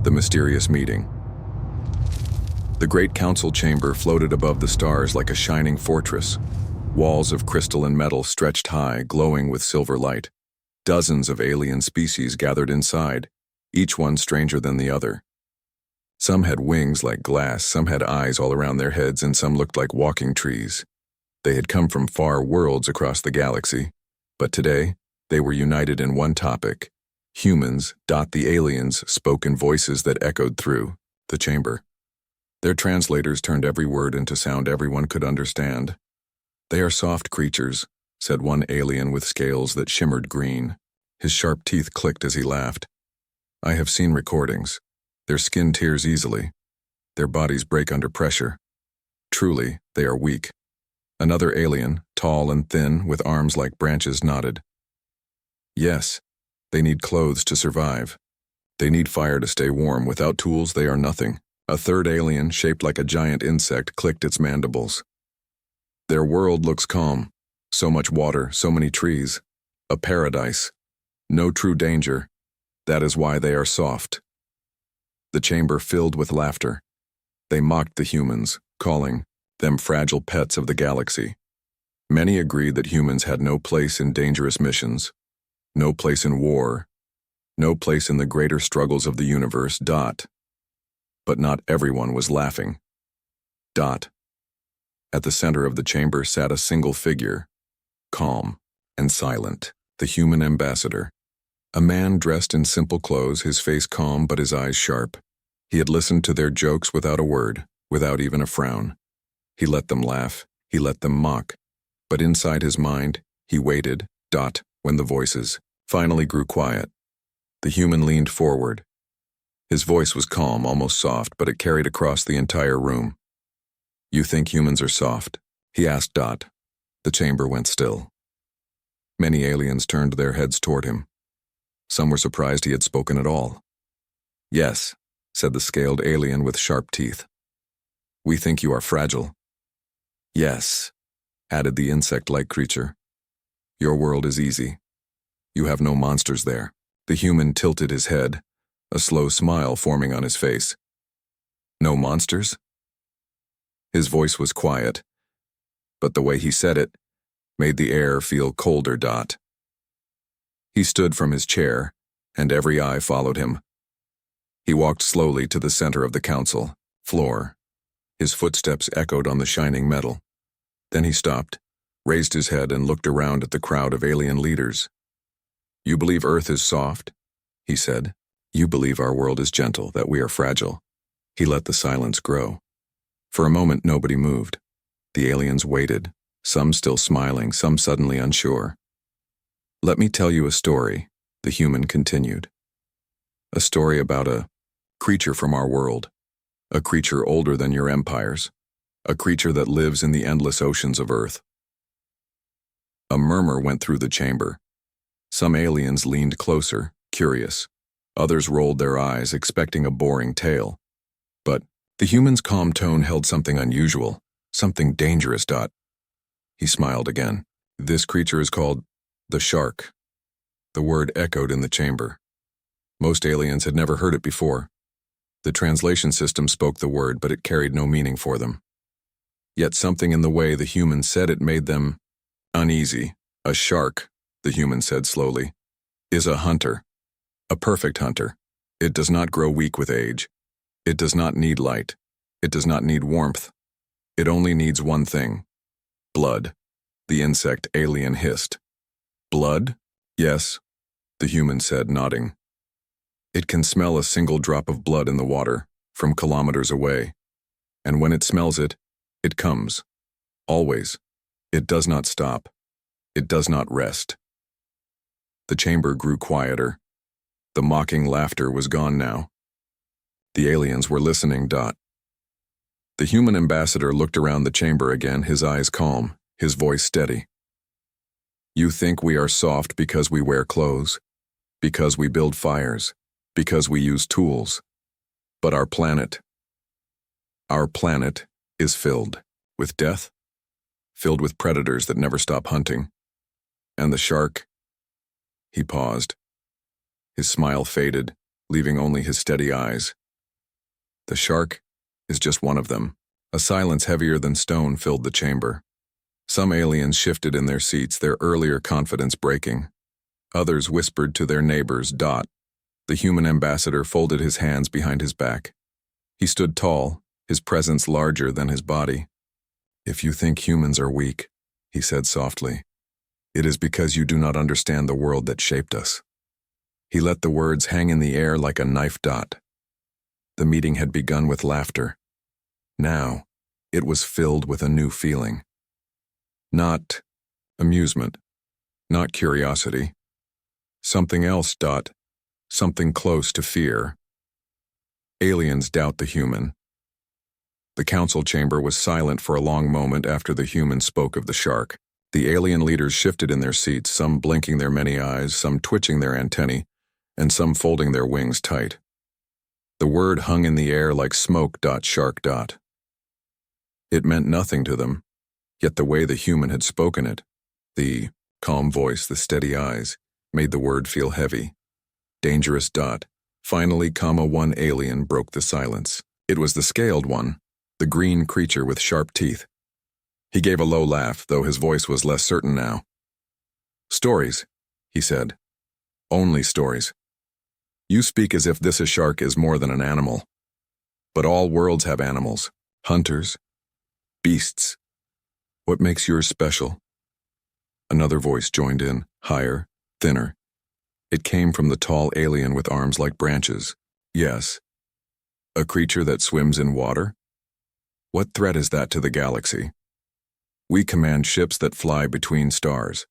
The mysterious meeting. The great council chamber floated above the stars like a shining fortress. Walls of crystal and metal stretched high, glowing with silver light. Dozens of alien species gathered inside, each one stranger than the other. Some had wings like glass, some had eyes all around their heads, and some looked like walking trees. They had come from far worlds across the galaxy, but today they were united in one topic. Humans. The aliens spoke in voices that echoed through the chamber. Their translators turned every word into sound everyone could understand. "They are soft creatures," said one alien with scales that shimmered green. His sharp teeth clicked as he laughed. "I have seen recordings. Their skin tears easily. Their bodies break under pressure. Truly, they are weak." Another alien, tall and thin, with arms like branches, nodded. "Yes, they need clothes to survive. They need fire to stay warm. Without tools, they are nothing." A third alien, shaped like a giant insect, clicked its mandibles. "Their world looks calm. So much water, so many trees. A paradise. No true danger. That is why they are soft." The chamber filled with laughter. They mocked the humans, calling them fragile pets of the galaxy. Many agreed that humans had no place in dangerous missions, no place in war, no place in the greater struggles of the universe. But not everyone was laughing. At the center of the chamber sat a single figure, calm and silent, the human ambassador. A man dressed in simple clothes, his face calm but his eyes sharp. He had listened to their jokes without a word, without even a frown. He let them laugh, he let them mock. But inside his mind, he waited. When the voices finally grew quiet, the human leaned forward. His voice was calm, almost soft, but it carried across the entire room. "You think humans are soft?" he asked. The chamber went still. Many aliens turned their heads toward him. Some were surprised he had spoken at all. "Yes," said the scaled alien with sharp teeth. "We think you are fragile." "Yes," added the insect-like creature. "Your world is easy. You have no monsters there." The human tilted his head, a slow smile forming on his face. "No monsters?" His voice was quiet, but the way he said it made the air feel colder. He stood from his chair, and every eye followed him. He walked slowly to the center of the council floor. His footsteps echoed on the shining metal. Then he stopped, raised his head, and looked around at the crowd of alien leaders. "You believe Earth is soft?" he said. "You believe our world is gentle, that we are fragile." He let the silence grow. For a moment, nobody moved. The aliens waited, some still smiling, some suddenly unsure. "Let me tell you a story," the human continued. "A story about a creature from our world, a creature older than your empires, a creature that lives in the endless oceans of Earth." A murmur went through the chamber. Some aliens leaned closer, curious. Others rolled their eyes, expecting a boring tale. But the human's calm tone held something unusual, something dangerous. He smiled again. "This creature is called the shark." The word echoed in the chamber. Most aliens had never heard it before. The translation system spoke the word, but it carried no meaning for them. Yet something in the way the human said it made them uneasy. "A shark," the human said slowly, "is a hunter. A perfect hunter. It does not grow weak with age. It does not need light. It does not need warmth. It only needs one thing. Blood." The insect alien hissed. "Blood?" "Yes," the human said, nodding. "It can smell a single drop of blood in the water, from kilometers away. And when it smells it, it comes. Always. It does not stop. It does not rest." The chamber grew quieter. The mocking laughter was gone now. The aliens were listening. The human ambassador looked around the chamber again, his eyes calm, his voice steady. "You think we are soft because we wear clothes, because we build fires, because we use tools. But our planet is filled with death, filled with predators that never stop hunting. And the shark..." He paused. His smile faded, leaving only his steady eyes. The shark is just one of them. A silence heavier than stone filled the chamber. Some aliens shifted in their seats, their earlier confidence breaking. Others whispered to their neighbors. The human ambassador folded his hands behind his back. He stood tall, his presence larger than his body. "If you think humans are weak," he said softly, "it is because you do not understand the world that shaped us." He let the words hang in the air like a knife. The meeting had begun with laughter. Now, it was filled with a new feeling. Not amusement, not curiosity. Something else. Something close to fear. Aliens doubt the human. The council chamber was silent for a long moment after the human spoke of the shark. The alien leaders shifted in their seats, some blinking their many eyes, some twitching their antennae, and some folding their wings tight. The word hung in the air like smoke. Shark. It meant nothing to them, yet the way the human had spoken it, the calm voice, the steady eyes, made the word feel heavy. Dangerous. Finally, one alien broke the silence. It was the scaled one, the green creature with sharp teeth. He gave a low laugh, though his voice was less certain now. "Stories," he said. "Only stories. You speak as if this shark is more than an animal. But all worlds have animals, hunters, beasts. What makes yours special?" Another voice joined in, higher, thinner. It came from the tall alien with arms like branches. "Yes. A creature that swims in water? What threat is that to the galaxy? We command ships that fly between stars.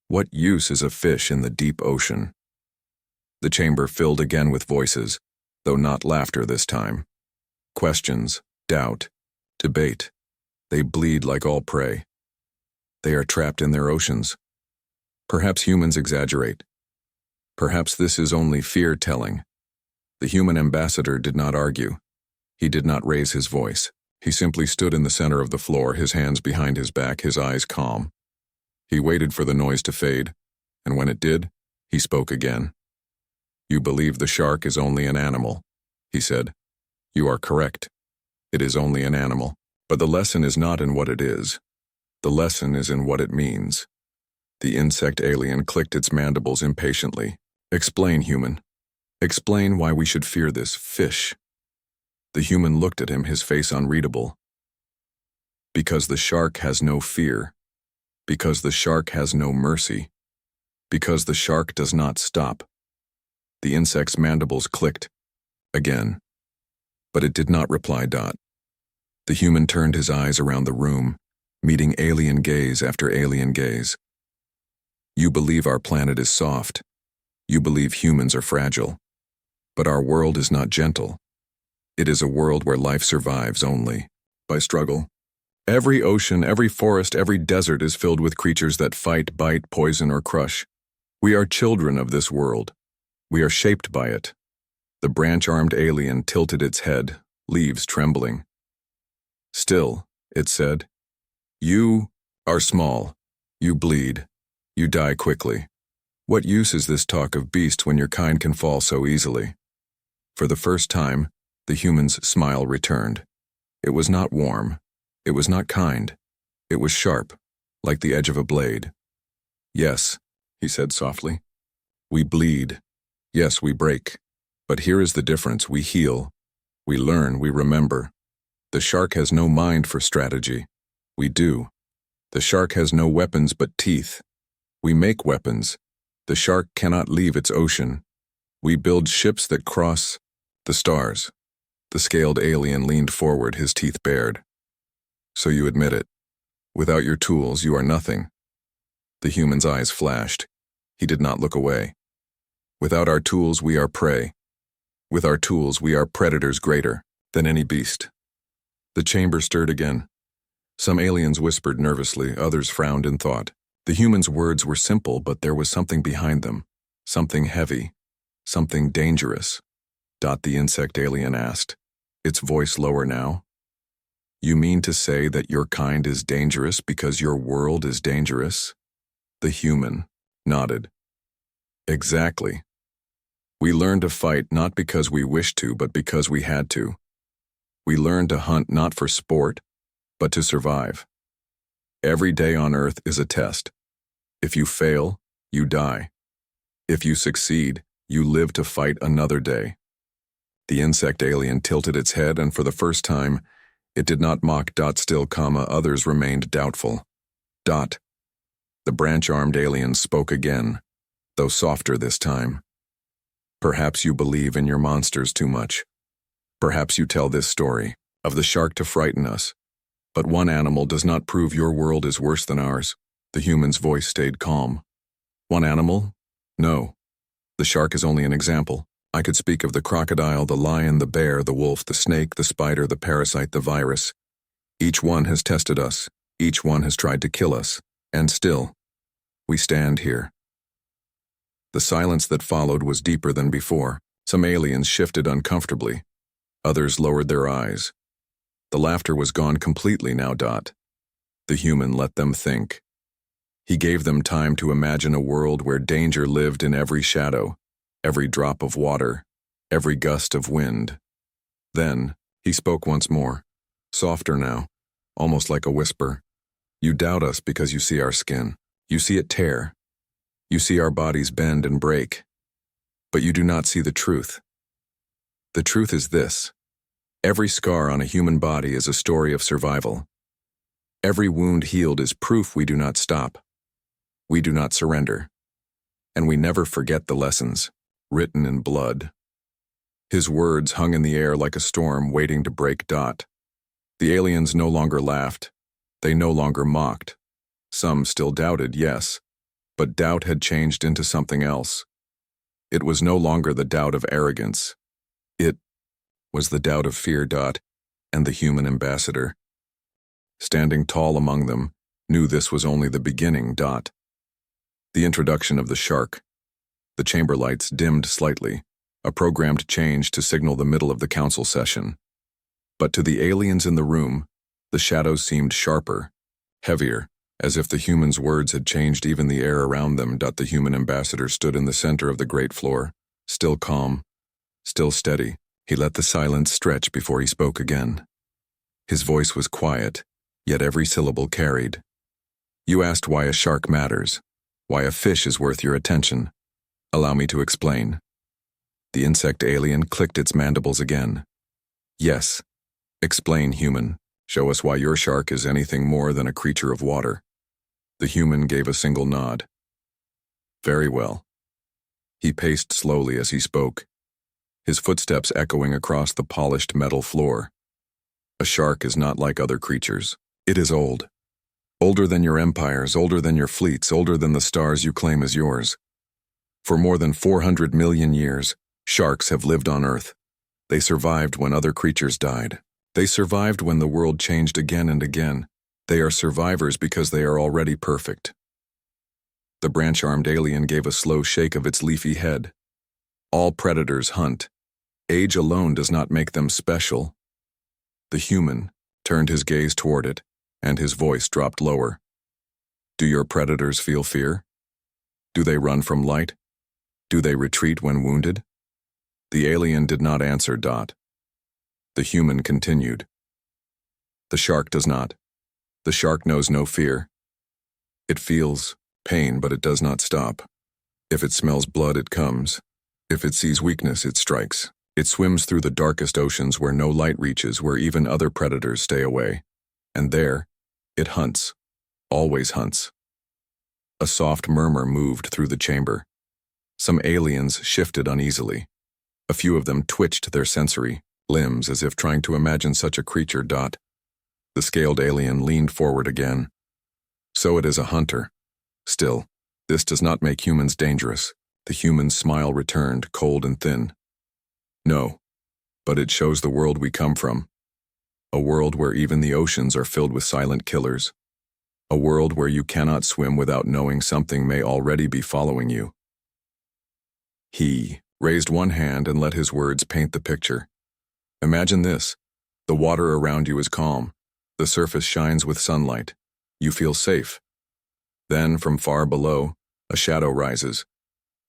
What use is a fish in the deep ocean?" The chamber filled again with voices, though not laughter this time. Questions, doubt, debate. They bleed like all prey. They are trapped in their oceans. Perhaps humans exaggerate. Perhaps this is only fear-telling. The human ambassador did not argue. He did not raise his voice. He simply stood in the center of the floor, his hands behind his back, his eyes calm. He waited for the noise to fade, and when it did, he spoke again. "You believe the shark is only an animal," he said. "You are correct. It is only an animal. But the lesson is not in what it is. The lesson is in what it means." The insect alien clicked its mandibles impatiently. "Explain, human. Explain why we should fear this fish." The human looked at him, his face unreadable. "Because the shark has no fear. Because the shark has no mercy. Because the shark does not stop." The insect's mandibles clicked. Again. But it did not reply. The human turned his eyes around the room, meeting alien gaze after alien gaze. "You believe our planet is soft. You believe humans are fragile. But our world is not gentle. It is a world where life survives only by struggle. Every ocean, every forest, every desert is filled with creatures that fight, bite, poison, or crush. We are children of this world. We are shaped by it." The branch-armed alien tilted its head, leaves trembling. "Still," it said, "you are small. You bleed. You die quickly. What use is this talk of beasts when your kind can fall so easily?" For the first time, the human's smile returned. It was not warm. It was not kind. It was sharp, like the edge of a blade. "Yes," he said softly. "We bleed. Yes, we break. But here is the difference. We heal. We learn. We remember. The shark has no mind for strategy. We do. The shark has no weapons but teeth. We make weapons. The shark cannot leave its ocean. We build ships that cross the stars." The scaled alien leaned forward, his teeth bared. "So you admit it. Without your tools, you are nothing." The human's eyes flashed. He did not look away. "Without our tools, we are prey. With our tools, we are predators greater than any beast." The chamber stirred again. Some aliens whispered nervously, others frowned in thought. The human's words were simple, but there was something behind them. Something heavy. Something dangerous. The insect alien asked, its voice lower now. "You mean to say that your kind is dangerous because your world is dangerous?" The human nodded. "Exactly. We learned to fight not because we wished to, but because we had to. We learned to hunt not for sport, but to survive. Every day on Earth is a test. If you fail, you die. If you succeed, you live to fight another day. The insect alien tilted its head, and for the first time, it did not mock. Still, others remained doubtful. The branch-armed alien spoke again, though softer this time. Perhaps you believe in your monsters too much. Perhaps you tell this story of the shark to frighten us. But one animal does not prove your world is worse than ours. The human's voice stayed calm. One animal? No. The shark is only an example. I could speak of the crocodile, the lion, the bear, the wolf, the snake, the spider, the parasite, the virus. Each one has tested us. Each one has tried to kill us. And still, we stand here. The silence that followed was deeper than before. Some aliens shifted uncomfortably. Others lowered their eyes. The laughter was gone completely now. The human let them think. He gave them time to imagine a world where danger lived in every shadow, every drop of water, every gust of wind. Then, he spoke once more, softer now, almost like a whisper. You doubt us because you see our skin. You see it tear. You see our bodies bend and break. But you do not see the truth. The truth is this. Every scar on a human body is a story of survival. Every wound healed is proof we do not stop. We do not surrender. And we never forget the lessons, written in blood. His words hung in the air like a storm waiting to break. The aliens no longer laughed. They no longer mocked. Some still doubted, yes, but doubt had changed into something else. It was no longer the doubt of arrogance. It was the doubt of fear. And the human ambassador, standing tall among them, knew this was only the beginning. The introduction of the shark. The chamber lights dimmed slightly, a programmed change to signal the middle of the council session. But to the aliens in the room, the shadows seemed sharper, heavier, as if the human's words had changed even the air around them. The human ambassador stood in the center of the great floor, still calm, still steady. He let the silence stretch before he spoke again. His voice was quiet, yet every syllable carried. You asked why a shark matters, why a fish is worth your attention. Allow me to explain. The insect alien clicked its mandibles again. Yes. Explain, human. Show us why your shark is anything more than a creature of water. The human gave a single nod. Very well. He paced slowly as he spoke, his footsteps echoing across the polished metal floor. A shark is not like other creatures. It is old. Older than your empires, older than your fleets, older than the stars you claim as yours. For more than 400 million years, sharks have lived on Earth. They survived when other creatures died. They survived when the world changed again and again. They are survivors because they are already perfect. The branch-armed alien gave a slow shake of its leafy head. All predators hunt. Age alone does not make them special. The human turned his gaze toward it, and his voice dropped lower. Do your predators feel fear? Do they run from light? Do they retreat when wounded? The alien did not answer. The human continued. The shark does not. The shark knows no fear. It feels pain, but it does not stop. If it smells blood, it comes. If it sees weakness, it strikes. It swims through the darkest oceans where no light reaches, where even other predators stay away. And there, it hunts. Always hunts. A soft murmur moved through the chamber. Some aliens shifted uneasily. A few of them twitched their sensory limbs as if trying to imagine such a creature. The scaled alien leaned forward again. So it is a hunter. Still, this does not make humans dangerous. The human's smile returned, cold and thin. No, but it shows the world we come from. A world where even the oceans are filled with silent killers. A world where you cannot swim without knowing something may already be following you. He raised one hand and let his words paint the picture. Imagine this. The water around you is calm. The surface shines with sunlight. You feel safe. Then, from far below, a shadow rises.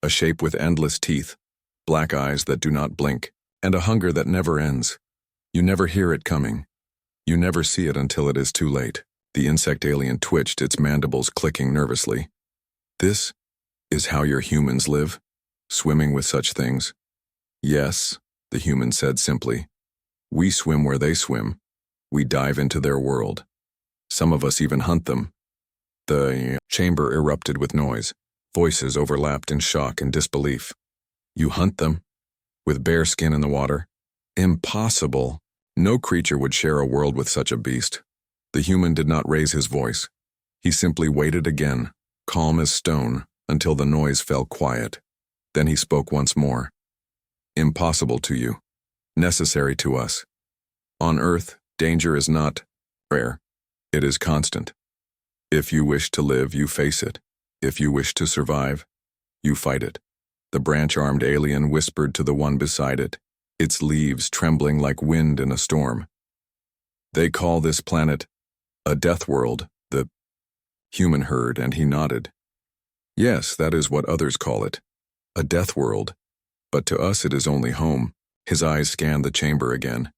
A shape with endless teeth. black eyes that do not blink, and a hunger that never ends. You never hear it coming. You never see it until it is too late. The insect alien twitched, its mandibles clicking nervously. This is how your humans live? Swimming with such things? Yes, the human said simply. We swim where they swim. We dive into their world. Some of us even hunt them. The chamber erupted with noise. Voices overlapped in shock and disbelief. You hunt them? With bare skin in the water? Impossible. No creature would share a world with such a beast. The human did not raise his voice. He simply waited again, calm as stone, until the noise fell quiet. Then he spoke once more. Impossible to you. Necessary to us. On Earth, danger is not rare. It is constant. If you wish to live, you face it. If you wish to survive, you fight it. The branch-armed alien whispered to the one beside it, its leaves trembling like wind in a storm. They call this planet a deathworld, the human heard, and he nodded. Yes, that is what others call it. A deathworld. But to us it is only home. His eyes scanned the chamber again,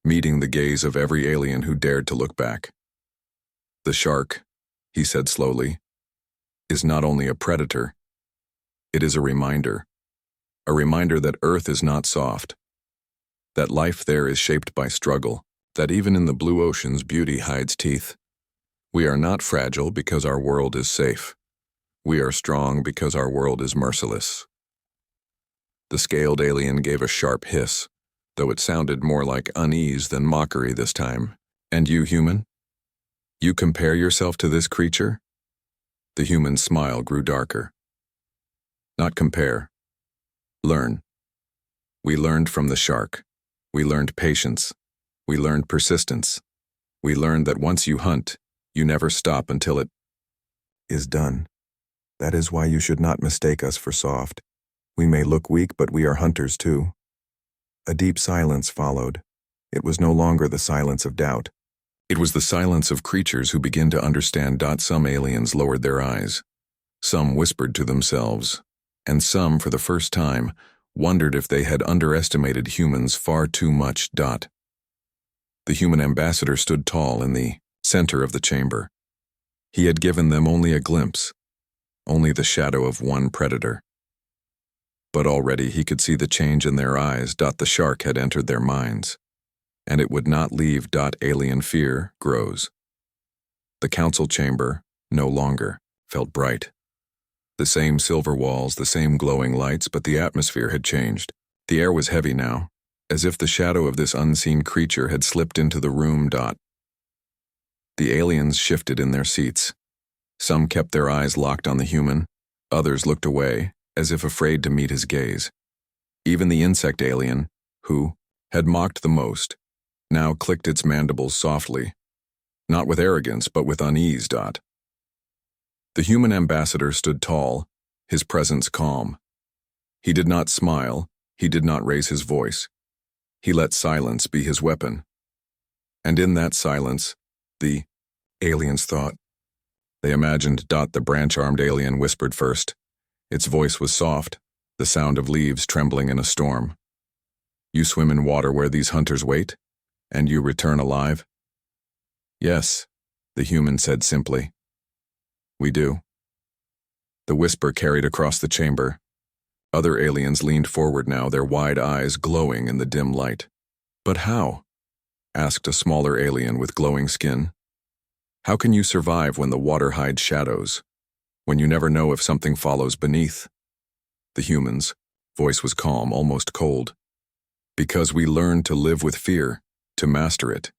meeting the gaze of every alien who dared to look back. The shark, he said slowly, is not only a predator, it is a reminder that Earth is not soft, that life there is shaped by struggle, that even in the blue ocean's beauty hides teeth. We are not fragile because our world is safe. We are strong because our world is merciless. The scaled alien gave a sharp hiss, though it sounded more like unease than mockery this time. And you, human? You compare yourself to this creature? The human's smile grew darker. Not compare. Learn. We learned from the shark. We learned patience. We learned persistence. We learned that once you hunt, you never stop until it is done. That is why you should not mistake us for soft. We may look weak, but we are hunters too. A deep silence followed. It was no longer the silence of doubt. It was the silence of creatures who begin to understand. Some aliens lowered their eyes. Some whispered to themselves. And some, for the first time, wondered if they had underestimated humans far too much. The human ambassador stood tall in the center of the chamber. He had given them only a glimpse, only the shadow of one predator. But already he could see the change in their eyes. The shark had entered their minds, and it would not leave. Alien fear grows. The council chamber, no longer, felt bright. The same silver walls, the same glowing lights, but the atmosphere had changed. The air was heavy now, as if the shadow of this unseen creature had slipped into the room. The aliens shifted in their seats. Some kept their eyes locked on the human, others looked away, as if afraid to meet his gaze. Even the insect alien, who had mocked the most, now clicked its mandibles softly, not with arrogance but with unease. The human ambassador stood tall, his presence calm. He did not smile, he did not raise his voice. He let silence be his weapon. And in that silence, the aliens thought. They imagined. The branch-armed alien whispered first. Its voice was soft, the sound of leaves trembling in a storm. You swim in water where these hunters wait, and you return alive? Yes, the human said simply. We do. The whisper carried across the chamber. Other aliens leaned forward now, their wide eyes glowing in the dim light. But how? Asked a smaller alien with glowing skin. How can you survive when the water hides shadows? When you never know if something follows beneath? The human's voice was calm, almost cold. Because we learn to live with fear, to master it.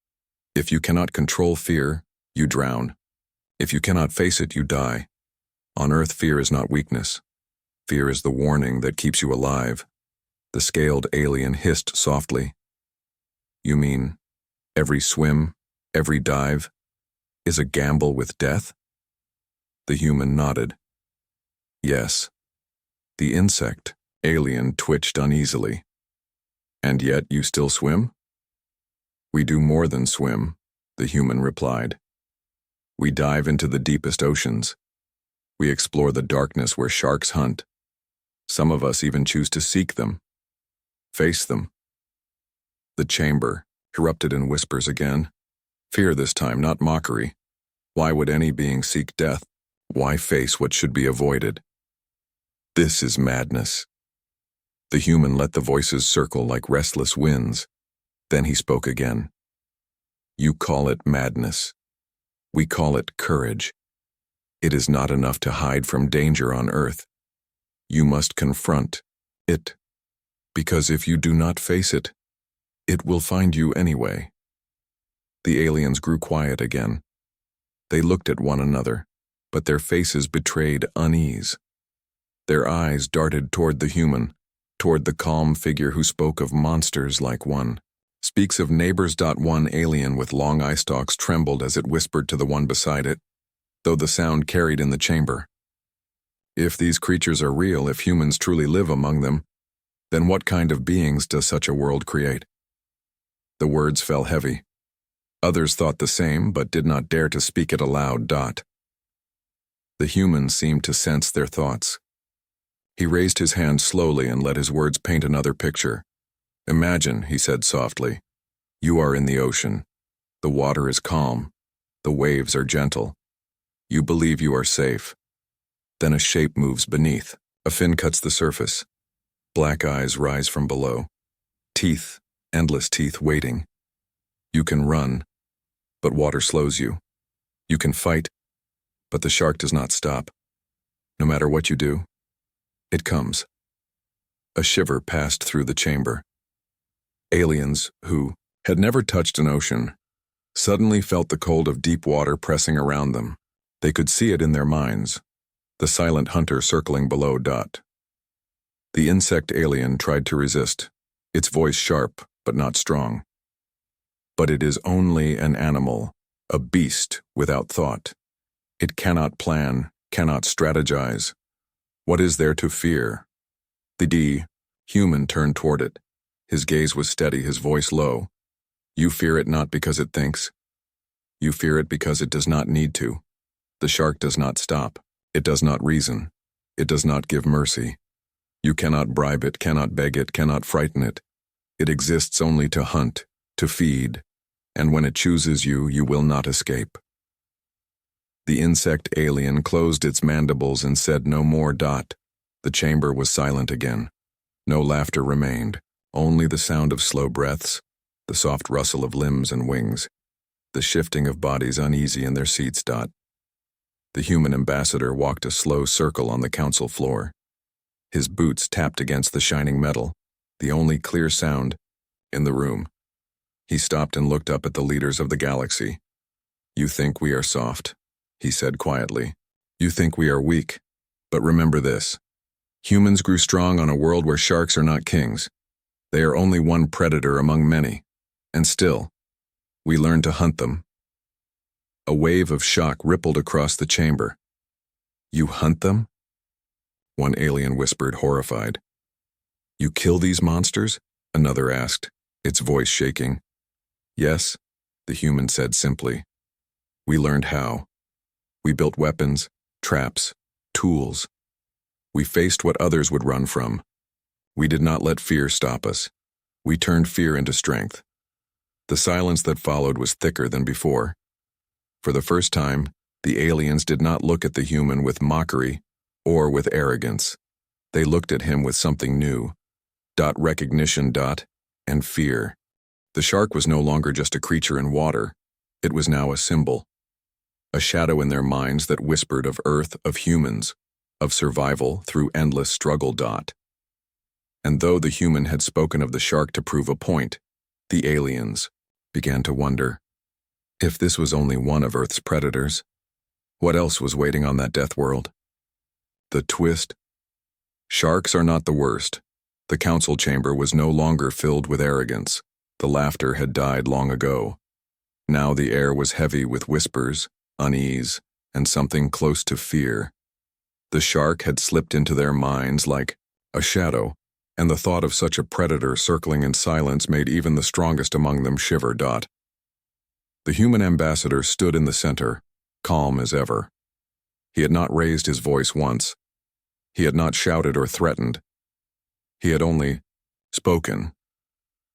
If you cannot control fear, you drown. If you cannot face it, you die. On Earth, fear is not weakness. Fear is the warning that keeps you alive. The scaled alien hissed softly. You mean, every swim, every dive, is a gamble with death? The human nodded. Yes. The insect alien twitched uneasily. And yet you still swim? We do more than swim, the human replied. We dive into the deepest oceans. We explore the darkness where sharks hunt. Some of us even choose to seek them. Face them. The chamber erupted in whispers again. Fear this time, not mockery. Why would any being seek death? Why face what should be avoided? This is madness. The human let the voices circle like restless winds. Then he spoke again. You call it madness. We call it courage. It is not enough to hide from danger on Earth. You must confront it. Because if you do not face it, it will find you anyway. The aliens grew quiet again. They looked at one another, but their faces betrayed unease. Their eyes darted toward the human, toward the calm figure who spoke of monsters like one. Speaks of neighbors. One alien with long eye stalks trembled as it whispered to the one beside it, though the sound carried in the chamber. If these creatures are real, if humans truly live among them, then what kind of beings does such a world create? The words fell heavy. Others thought the same, but did not dare to speak it aloud. The human seemed to sense their thoughts. He raised his hand slowly and let his words paint another picture. Imagine, he said softly, you are in the ocean. The water is calm. The waves are gentle. You believe you are safe. Then a shape moves beneath. A fin cuts the surface. Black eyes rise from below. Teeth, endless teeth waiting. You can run, but water slows you. You can fight, but the shark does not stop. No matter what you do, it comes. A shiver passed through the chamber. Aliens, who had never touched an ocean, suddenly felt the cold of deep water pressing around them. They could see it in their minds, the silent hunter circling below. The insect alien tried to resist, its voice sharp but not strong. But it is only an animal, a beast without thought. It cannot plan, cannot strategize. What is there to fear? The human turned toward it. His gaze was steady, his voice low. You fear it not because it thinks. You fear it because it does not need to. The shark does not stop. It does not reason. It does not give mercy. You cannot bribe it, cannot beg it, cannot frighten it. It exists only to hunt, to feed, and when it chooses you, you will not escape. The insect alien closed its mandibles and said no more. The chamber was silent again. No laughter remained, only the sound of slow breaths, the soft rustle of limbs and wings, the shifting of bodies uneasy in their seats. The human ambassador walked a slow circle on the council floor. His boots tapped against the shining metal, the only clear sound in the room. He stopped and looked up at the leaders of the galaxy. You think we are soft, he said quietly. You think we are weak. But remember this. Humans grew strong on a world where sharks are not kings. They are only one predator among many. And still, we learned to hunt them. A wave of shock rippled across the chamber. You hunt them? One alien whispered, horrified. You kill these monsters? Another asked, its voice shaking. Yes, the human said simply. We learned how. We built weapons, traps, tools. We faced what others would run from. We did not let fear stop us. We turned fear into strength. The silence that followed was thicker than before. For the first time, the aliens did not look at the human with mockery or with arrogance. They looked at him with something new. Recognition. And fear. The shark was no longer just a creature in water. It was now a symbol. A shadow in their minds that whispered of Earth, of humans, of survival through endless struggle. And though the human had spoken of the shark to prove a point, the aliens began to wonder, if this was only one of Earth's predators, what else was waiting on that death world? The twist? Sharks are not the worst. The council chamber was no longer filled with arrogance. The laughter had died long ago. Now the air was heavy with whispers, unease, and something close to fear. The shark had slipped into their minds like a shadow, and the thought of such a predator circling in silence made even the strongest among them shiver. The human ambassador stood in the center, calm as ever. He had not raised his voice once. He had not shouted or threatened. He had only Spoken.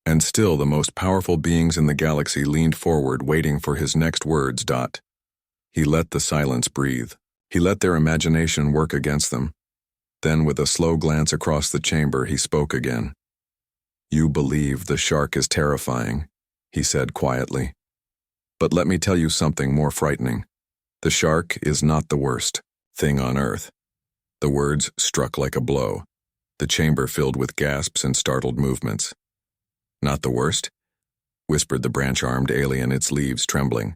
And still the most powerful beings in the galaxy leaned forward, waiting for his next words. He let the silence breathe. He let their imagination work against them. Then, with a slow glance across the chamber, he spoke again. "You believe the shark is terrifying," he said quietly. "But let me tell you something more frightening. The shark is not the worst thing on Earth." The words struck like a blow, the chamber filled with gasps and startled movements. "Not the worst?" whispered the branch-armed alien, its leaves trembling.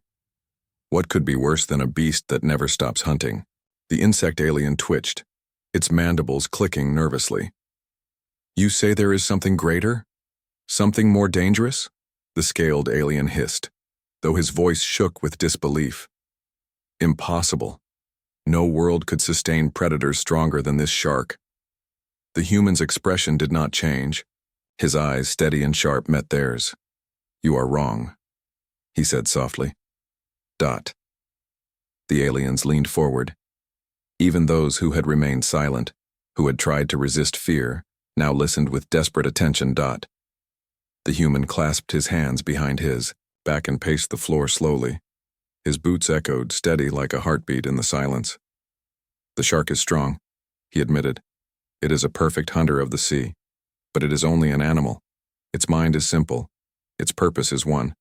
"What could be worse than a beast that never stops hunting?" The insect alien twitched, its mandibles clicking nervously. "You say there is something greater? Something more dangerous?" the scaled alien hissed, though his voice shook with disbelief. "Impossible. No world could sustain predators stronger than this shark." The human's expression did not change. His eyes, steady and sharp, met theirs. "You are wrong," he said softly. The aliens leaned forward. Even those who had remained silent, who had tried to resist fear, now listened with desperate attention. The human clasped his hands behind his back and paced the floor slowly. His boots echoed, steady like a heartbeat in the silence. "The shark is strong," he admitted. "It is a perfect hunter of the sea. But it is only an animal. Its mind is simple. Its purpose is one.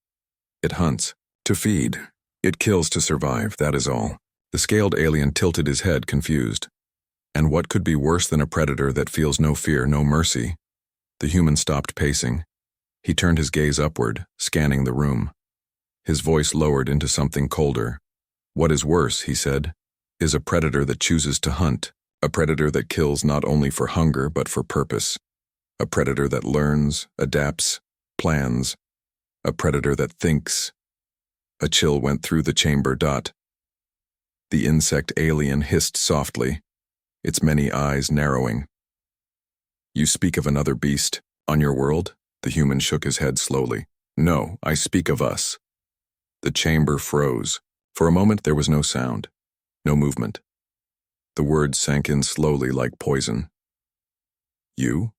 It hunts to feed. It kills to survive, that is all." The scaled alien tilted his head, confused. "And what could be worse than a predator that feels no fear, no mercy?" The human stopped pacing. He turned his gaze upward, scanning the room. His voice lowered into something colder. "What is worse," he said, "is a predator that chooses to hunt, a predator that kills not only for hunger but for purpose. A predator that learns, adapts, plans. A predator that thinks." A chill went through the chamber. The insect alien hissed softly, its many eyes narrowing. "You speak of another beast, on your world?" The human shook his head slowly. "No, I speak of us." The chamber froze. For a moment there was no sound, no movement. The words sank in slowly like poison. "You?"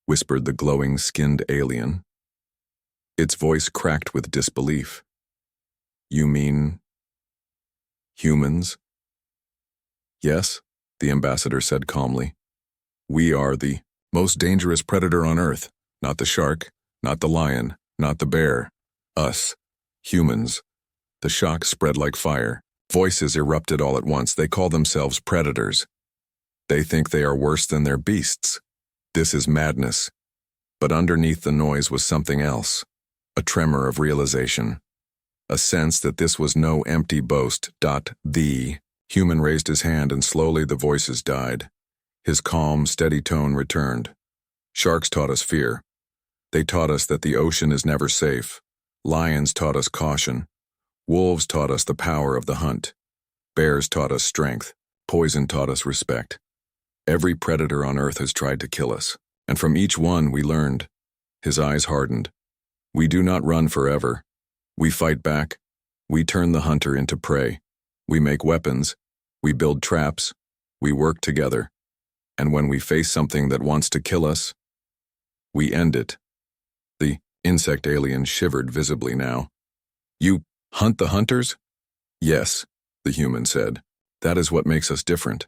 whispered the glowing-skinned alien. Its voice cracked with disbelief. "You mean humans?" "Yes," the ambassador said calmly. "We are the most dangerous predator on Earth. Not the shark, not the lion, not the bear. Us. Humans." The shock spread like fire. Voices erupted all at once. They call themselves predators. They think they are worse than their beasts. This is madness. But underneath the noise was something else. A tremor of realization. A sense that this was no empty boast. The human raised his hand and slowly the voices died. His calm, steady tone returned. "Sharks taught us fear. They taught us that the ocean is never safe. Lions taught us caution. Wolves taught us the power of the hunt. Bears taught us strength. Poison taught us respect. Every predator on Earth has tried to kill us, and from each one we learned." His eyes hardened. "We do not run forever. We fight back. We turn the hunter into prey. We make weapons. We build traps. We work together. And when we face something that wants to kill us, we end it." The insect alien shivered visibly now. "You hunt the hunters?" "Yes," the human said. "That is what makes us different.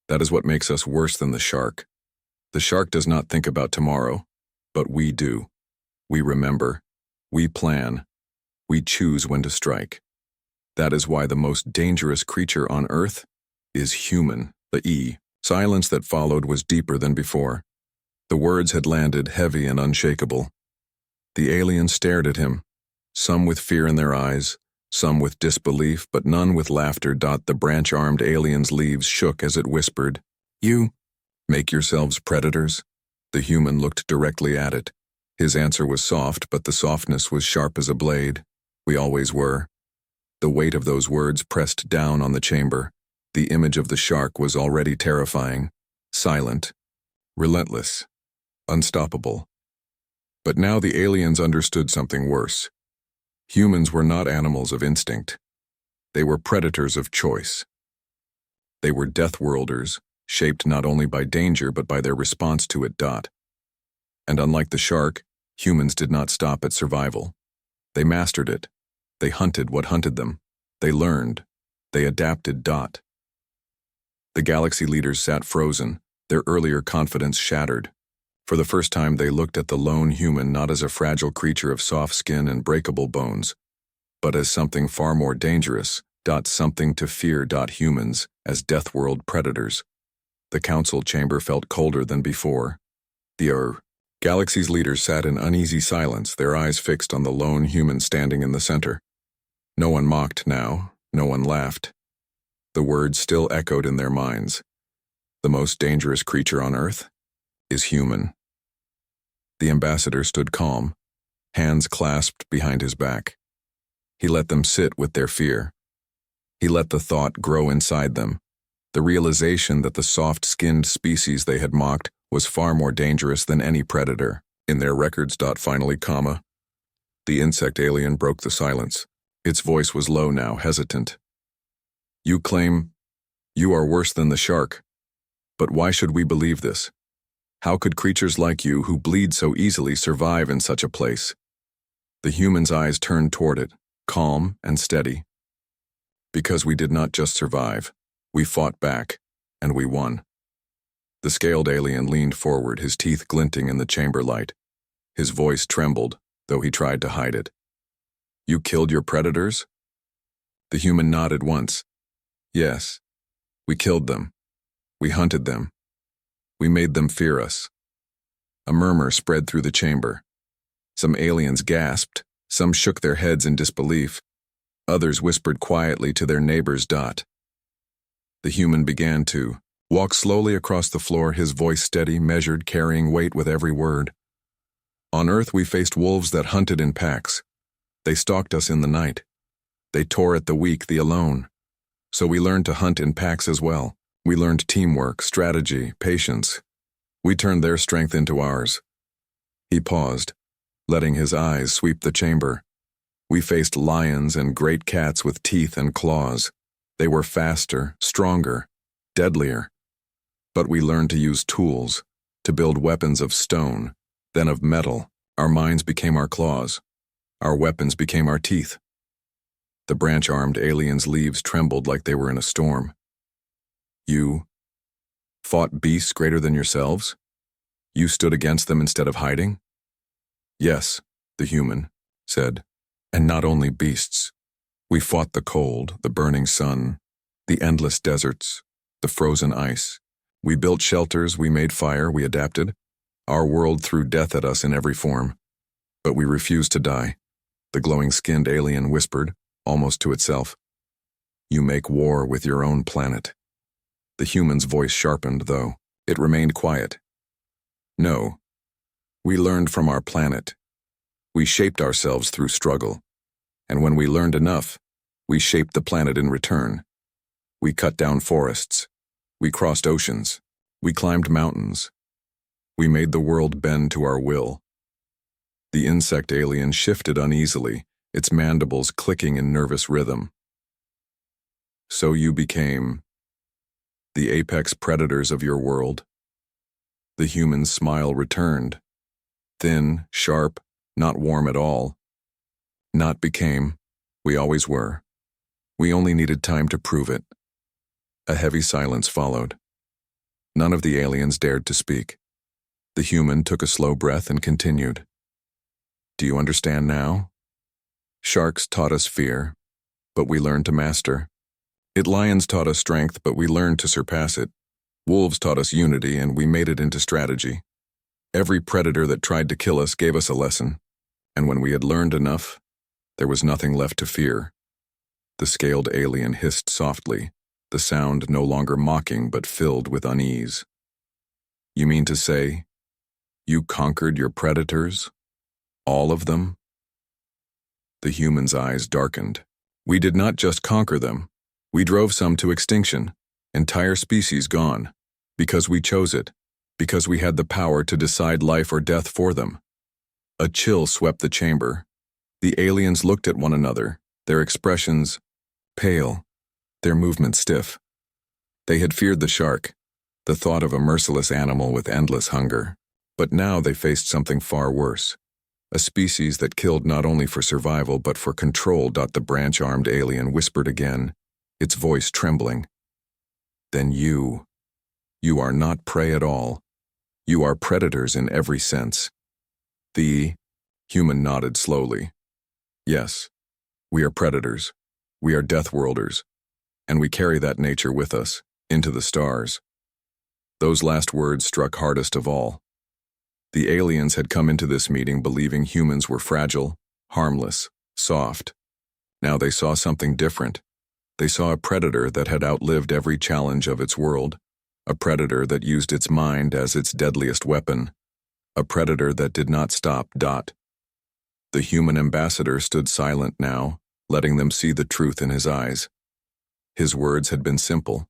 That is what makes us worse than the shark. The shark does not think about tomorrow, but we do. We remember. We plan. We choose when to strike. That is why the most dangerous creature on Earth is human." The silence that followed was deeper than before. The words had landed heavy and unshakable. The alien stared at him, some with fear in their eyes, some with disbelief, but none with laughter. The branch-armed alien's leaves shook as it whispered, "You make yourselves predators?" The human looked directly at it. His answer was soft, but the softness was sharp as a blade. "We always were." The weight of those words pressed down on the chamber. The image of the shark was already terrifying, silent, relentless, unstoppable. But now the aliens understood something worse. Humans were not animals of instinct. They were predators of choice. They were deathworlders, shaped not only by danger but by their response to it. And unlike the shark, humans did not stop at survival. They mastered it. They hunted what hunted them. They learned. They adapted. The galaxy leaders sat frozen, their earlier confidence shattered. For the first time, they looked at the lone human not as a fragile creature of soft skin and breakable bones, but as something far more dangerous, something to fear. Humans as Deathworld predators. The council chamber felt colder than before. The galaxy's leaders sat in uneasy silence, their eyes fixed on the lone human standing in the center. No one mocked now, no one laughed. The words still echoed in their minds. The most dangerous creature on Earth is human. The ambassador stood calm, hands clasped behind his back. He let them sit with their fear. He let the thought grow inside them, the realization that the soft-skinned species they had mocked was far more dangerous than any predator. In their records. Finally, the insect alien broke the silence. Its voice was low now, hesitant. You claim you are worse than the shark. But why should we believe this? How could creatures like you, who bleed so easily, survive in such a place? The human's eyes turned toward it, calm and steady. Because we did not just survive, we fought back, and we won. The scaled alien leaned forward, his teeth glinting in the chamber light. His voice trembled, though he tried to hide it. You killed your predators? The human nodded once. Yes, we killed them. We hunted them. We made them fear us. A murmur spread through the chamber. Some aliens gasped, some shook their heads in disbelief. Others whispered quietly to their neighbors. The human began to walk slowly across the floor, his voice steady, measured, carrying weight with every word. On Earth we faced wolves that hunted in packs. They stalked us in the night. They tore at the weak, the alone. So we learned to hunt in packs as well. We learned teamwork, strategy, patience. We turned their strength into ours. He paused, letting his eyes sweep the chamber. We faced lions and great cats with teeth and claws. They were faster, stronger, deadlier. But we learned to use tools, to build weapons of stone, then of metal. Our minds became our claws. Our weapons became our teeth. The branch-armed aliens' leaves trembled like they were in a storm. You fought beasts greater than yourselves? You stood against them instead of hiding? Yes, the human said. And not only beasts. We fought the cold, the burning sun, the endless deserts, the frozen ice. We built shelters, we made fire, we adapted. Our world threw death at us in every form. But we refused to die. The glowing-skinned alien whispered, almost to itself. You make war with your own planet. The human's voice sharpened, though. It remained quiet. No. We learned from our planet. We shaped ourselves through struggle. And when we learned enough, we shaped the planet in return. We cut down forests. We crossed oceans. We climbed mountains. We made the world bend to our will. The insect alien shifted uneasily, its mandibles clicking in nervous rhythm. So you became the apex predators of your world. The human's smile returned. Thin, sharp, not warm at all. Not became, we always were. We only needed time to prove it. A heavy silence followed. None of the aliens dared to speak. The human took a slow breath and continued. Do you understand now? Sharks taught us fear, but we learned to master. Lions taught us strength, but we learned to surpass it. Wolves taught us unity, and we made it into strategy. Every predator that tried to kill us gave us a lesson. And when we had learned enough, there was nothing left to fear. The scaled alien hissed softly, the sound no longer mocking but filled with unease. You mean to say, you conquered your predators? All of them? The human's eyes darkened. We did not just conquer them. We drove some to extinction, entire species gone, because we chose it, because we had the power to decide life or death for them. A chill swept the chamber. The aliens looked at one another, their expressions pale, their movements stiff. They had feared the shark, the thought of a merciless animal with endless hunger. But now they faced something far worse. A species that killed not only for survival but for control. The branch-armed alien whispered again, its voice trembling. Then you are not prey at all. You are predators in every sense. The human nodded slowly. Yes, we are predators. We are deathworlders. And we carry that nature with us, into the stars. Those last words struck hardest of all. The aliens had come into this meeting believing humans were fragile, harmless, soft. Now they saw something different. They saw a predator that had outlived every challenge of its world, a predator that used its mind as its deadliest weapon, a predator that did not stop. The human ambassador stood silent now, letting them see the truth in his eyes. His words had been simple,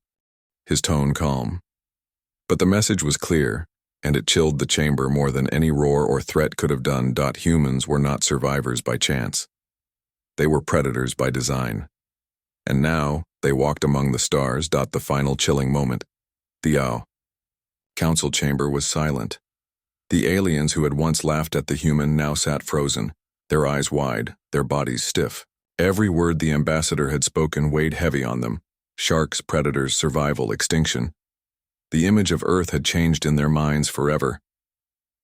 his tone calm. But the message was clear, and it chilled the chamber more than any roar or threat could have done. Humans were not survivors by chance. They were predators by design. And now, they walked among the stars. The final chilling moment. The council chamber was silent. The aliens who had once laughed at the human now sat frozen, their eyes wide, their bodies stiff. Every word the ambassador had spoken weighed heavy on them. Sharks, predators, survival, extinction. The image of Earth had changed in their minds forever.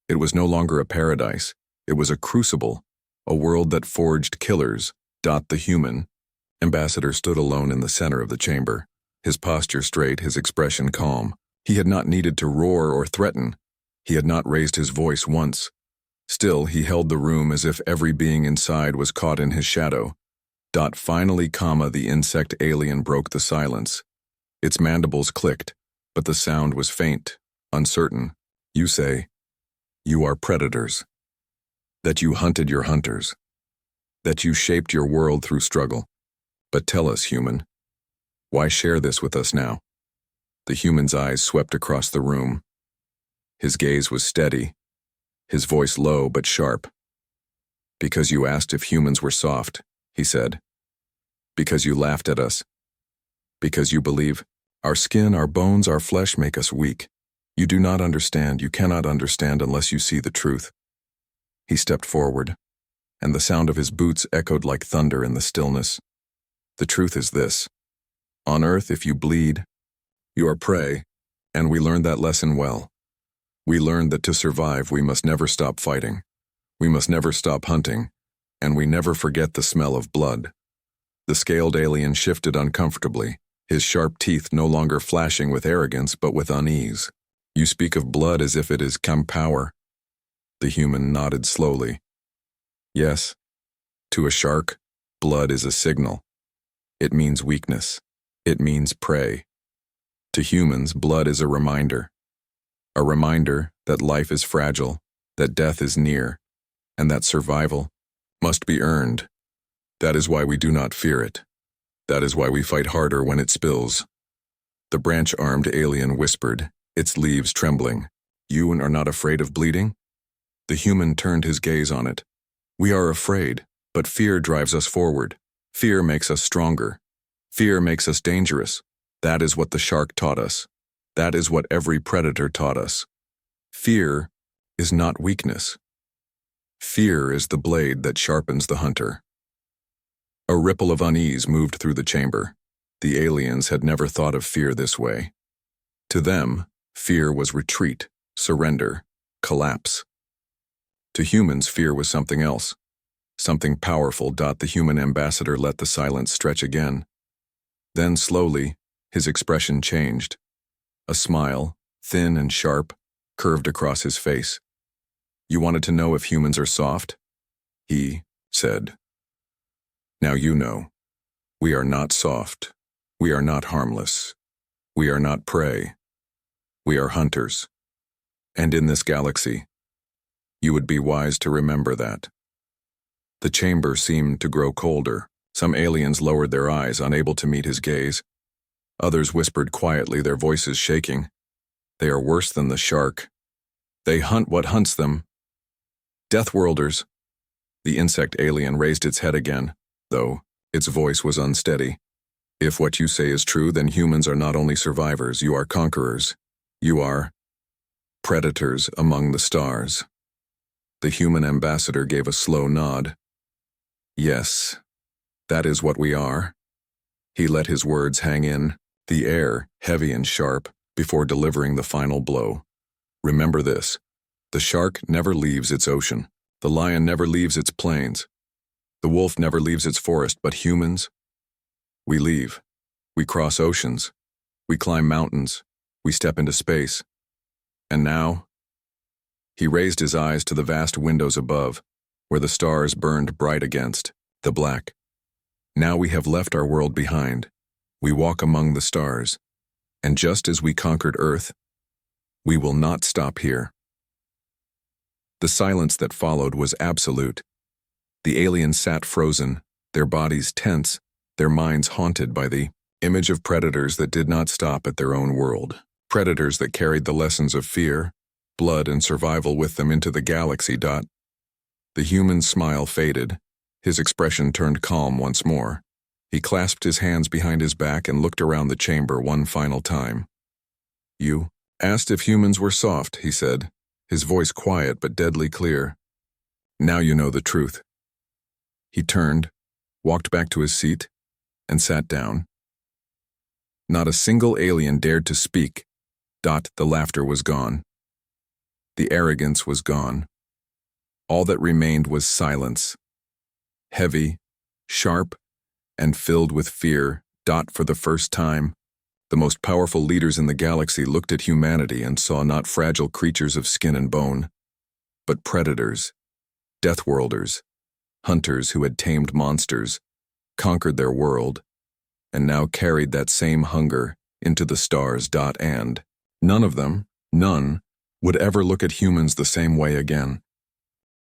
It was no longer a paradise. It was a crucible, a world that forged killers. The human ambassador stood alone in the center of the chamber, his posture straight, his expression calm. He had not needed to roar or threaten. He had not raised his voice once. Still, he held the room as if every being inside was caught in his shadow. Finally, the insect alien broke the silence. Its mandibles clicked, but the sound was faint, uncertain. You say, you are predators. That you hunted your hunters. That you shaped your world through struggle. But tell us, human, why share this with us now? The human's eyes swept across the room. His gaze was steady, his voice low but sharp. Because you asked if humans were soft, he said. Because you laughed at us. Because you believe our skin, our bones, our flesh make us weak. You do not understand, you cannot understand unless you see the truth. He stepped forward, and the sound of his boots echoed like thunder in the stillness. The truth is this. On Earth, if you bleed, you are prey, and we learned that lesson well. We learned that to survive, we must never stop fighting. We must never stop hunting, and we never forget the smell of blood. The scaled alien shifted uncomfortably, his sharp teeth no longer flashing with arrogance but with unease. You speak of blood as if it is power. The human nodded slowly. Yes, to a shark, blood is a signal. It means weakness. It means prey. To humans, blood is a reminder. A reminder that life is fragile, that death is near, and that survival must be earned. That is why we do not fear it. That is why we fight harder when it spills. The branch-armed alien whispered, its leaves trembling. You are not afraid of bleeding? The human turned his gaze on it. We are afraid, but fear drives us forward. Fear makes us stronger. Fear makes us dangerous. That is what the shark taught us. That is what every predator taught us. Fear is not weakness. Fear is the blade that sharpens the hunter. A ripple of unease moved through the chamber. The aliens had never thought of fear this way. To them, fear was retreat, surrender, collapse. To humans, fear was something else. Something powerful. The human ambassador let the silence stretch again. Then slowly, his expression changed. A smile, thin and sharp, curved across his face. You wanted to know if humans are soft? He said. Now you know. We are not soft. We are not harmless. We are not prey. We are hunters. And in this galaxy, you would be wise to remember that. The chamber seemed to grow colder. Some aliens lowered their eyes, unable to meet his gaze. Others whispered quietly, their voices shaking. They are worse than the shark. They hunt what hunts them. Deathworlders. The insect alien raised its head again, though its voice was unsteady. If what you say is true, then humans are not only survivors, you are conquerors. You are Predators among the stars. The human ambassador gave a slow nod. Yes, that is what we are. He let his words hang in, the air heavy and sharp, before delivering the final blow. Remember this: the shark never leaves its ocean. The lion never leaves its plains. The wolf never leaves its forest, but humans, we leave. We cross oceans. We climb mountains. We step into space. And now, he raised his eyes to the vast windows above, where the stars burned bright against the black. Now we have left our world behind. We walk among the stars. And just as we conquered Earth, we will not stop here. The silence that followed was absolute. The aliens sat frozen, their bodies tense, their minds haunted by the image of predators that did not stop at their own world. Predators that carried the lessons of fear, blood, and survival with them into the galaxy. The human's smile faded. His expression turned calm once more. He clasped his hands behind his back and looked around the chamber one final time. You asked if humans were soft, he said, his voice quiet but deadly clear. Now you know the truth. He turned, walked back to his seat, and sat down. Not a single alien dared to speak. The laughter was gone. The arrogance was gone. All that remained was silence. Heavy, sharp, and filled with fear. For the first time, the most powerful leaders in the galaxy looked at humanity and saw not fragile creatures of skin and bone, but predators, deathworlders, hunters who had tamed monsters, conquered their world, and now carried that same hunger into the stars. And none of them, none, would ever look at humans the same way again.